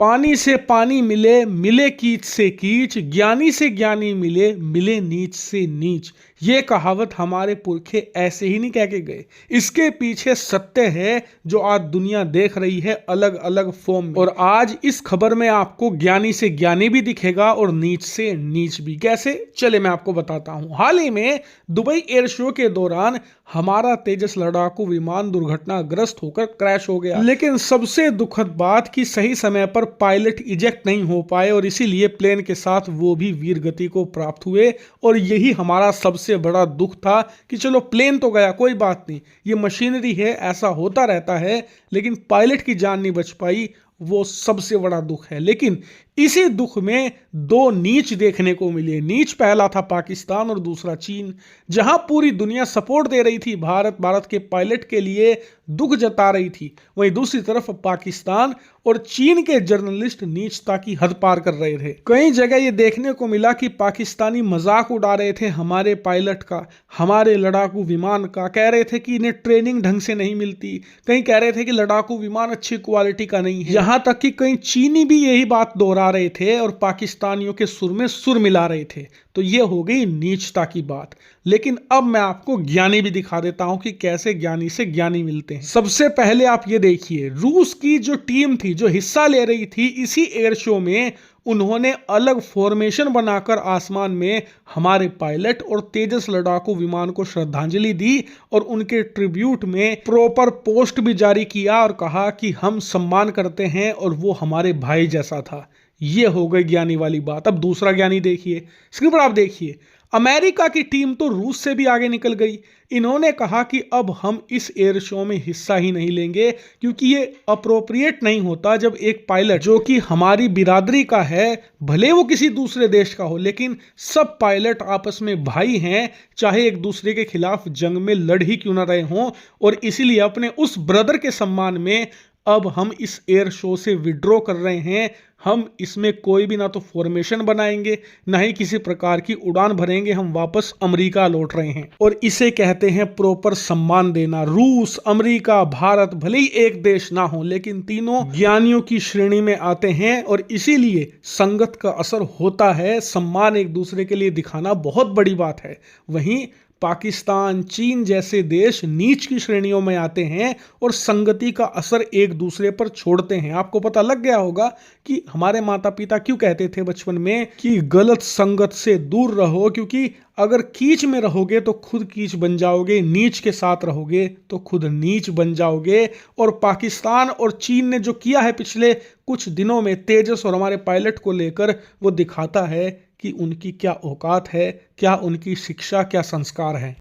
पानी से पानी मिले, मिले कीच से कीच, ज्ञानी से ज्ञानी मिले, मिले नीच से नीच। ये कहावत हमारे पुरखे ऐसे ही नहीं कह के गए। इसके पीछे सत्य है जो आज दुनिया देख रही है अलग अलग फॉर्म में। और आज इस खबर में आपको ज्ञानी से ज्ञानी भी दिखेगा और नीच से नीच भी। कैसे? चले मैं आपको बताता हूं। हाल ही में दुबई एयर शो के दौरान हमारा तेजस लड़ाकू विमान दुर्घटनाग्रस्त होकर क्रैश हो गया। लेकिन सबसे दुखद बात कि सही समय पर पायलट इजेक्ट नहीं हो पाए और इसीलिए प्लेन के साथ वो भी वीर गति को प्राप्त हुए। और यही हमारा सबसे बड़ा दुख था कि चलो प्लेन तो गया, कोई बात नहीं, ये मशीनरी है, ऐसा होता रहता है, लेकिन पायलट की जान नहीं बच पाई, वो सबसे बड़ा दुख है। लेकिन इसी दुख में दो नीच देखने को मिले। नीच पहला था पाकिस्तान और दूसरा चीन। जहां पूरी दुनिया सपोर्ट दे रही थी, भारत के पायलट के लिए दुख जता रही थी, वहीं दूसरी तरफ पाकिस्तान और चीन के जर्नलिस्ट नीचता की हद पार कर रहे थे। कई जगह ये देखने को मिला कि पाकिस्तानी मजाक उड़ा रहे थे हमारे पायलट का, हमारे लड़ाकू विमान का। कह रहे थे कि इन्हें ट्रेनिंग ढंग से नहीं मिलती, कहीं कह रहे थे कि लड़ाकू विमान अच्छी क्वालिटी का नहीं है। यहां तक कि कई चीनी भी यही बात दोहरा रहे थे और पाकिस्तानियों के सुर में सुर मिला रहे थे। तो ये हो गई नीचता की बात। लेकिन अब मैं आपको ज्ञानी भी दिखा देता हूं कि कैसे ज्ञानी से ज्ञानी मिलते हैं। सबसे पहले आप ये देखिए, रूस की जो टीम थी जो हिस्सा ले रही थी इसी एयर शो में, उन्होंने अलग फॉर्मेशन बनाकर आसमान में हमारे पायलट और तेजस लड़ाकू विमान को श्रद्धांजलि दी और उनके ट्रिब्यूट में प्रॉपर पोस्ट भी जारी किया और कहा कि हम सम्मान करते हैं और वो हमारे भाई जैसा था। ये हो गई ज्ञानी वाली बात। अब दूसरा ज्ञानी देखिए, स्क्रीन पर आप देखिए, अमेरिका की टीम तो रूस से भी आगे निकल गई। इन्होंने कहा कि अब हम इस एयर शो में हिस्सा ही नहीं लेंगे क्योंकि ये अप्रोप्रिएट नहीं होता जब एक पायलट जो कि हमारी बिरादरी का है, भले वो किसी दूसरे देश का हो, लेकिन सब पायलट आपस में भाई हैं, चाहे एक दूसरे के खिलाफ जंग में लड़ ही क्यों ना रहे हों। और इसीलिए अपने उस ब्रदर के सम्मान में अब हम इस एयर शो से विड्रॉ कर रहे हैं। हम इसमें कोई भी ना तो फॉर्मेशन बनाएंगे, ना ही किसी प्रकार की उड़ान भरेंगे, हम वापस अमेरिका लौट रहे हैं। और इसे कहते हैं प्रॉपर सम्मान देना। रूस, अमेरिका, भारत भले ही एक देश ना हो, लेकिन तीनों ज्ञानियों की श्रेणी में आते हैं और इसीलिए संगत का असर होता है। सम्मान एक दूसरे के लिए दिखाना बहुत बड़ी बात है। वहीं पाकिस्तान, चीन जैसे देश नीच की श्रेणियों में आते हैं और संगति का असर एक दूसरे पर छोड़ते हैं। आपको पता लग गया होगा कि हमारे माता पिता क्यों कहते थे बचपन में कि गलत संगत से दूर रहो, क्योंकि अगर कीच में रहोगे तो खुद कीच बन जाओगे, नीच के साथ रहोगे तो खुद नीच बन जाओगे। और पाकिस्तान और चीन ने जो किया है पिछले कुछ दिनों में तेजस और हमारे पायलट को लेकर, वो दिखाता है कि उनकी क्या औकात है, क्या उनकी शिक्षा, क्या संस्कार है।